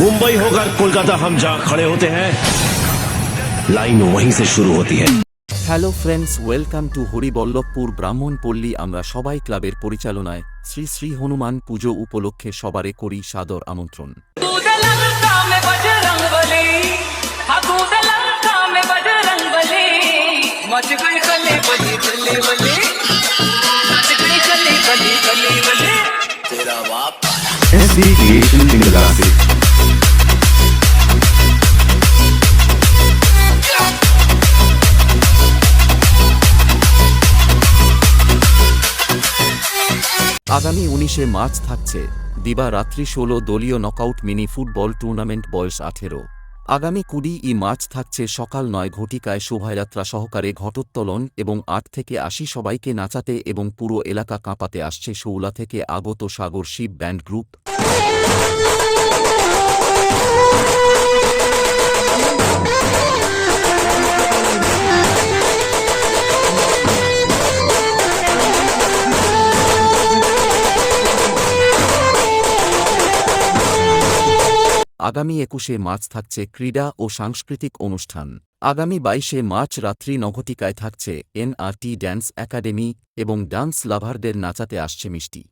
मुंबई होकर कोलकाता हम जहां खड़े होते हैं लाइन वहीं से शुरू होती है। Hello friends, welcome to Haribhallavpur Brahmanpalli. আমরা সবাই ক্লাবের পরিচালনায় শ্রী শ্রী হনুমান পুজো উপলক্ষে সবারে করি সাদর আমন্ত্রণ। আগামী 19শে মার্চ থাকছে দিবা-রাত্রি 16 দলীয় নকআউট মিনি ফুটবল টুর্নামেন্ট বয়স 18। আগামী 20 মার্চ থাকছে সকাল 9 ঘটিকায় শোভাযাত্রা সহকারে ঘটোত্তোলন এবং 8 থেকে 80 সবাইকে নাচাতে এবং পুরো এলাকা কাঁপাতে আসছে শৌলা থেকে আগত সাগর শিব ব্যান্ড গ্রুপ। আগামী 21শে মার্চ থাকছে ক্রীড়া ও সাংস্কৃতিক অনুষ্ঠান। আগামী 22শে মার্চ রাত্রি 9 ঘটিকায় থাকছে এনআরটি ড্যান্স একাডেমি এবং ডান্স লাভারদের নাচাতে আসছে মিষ্টি।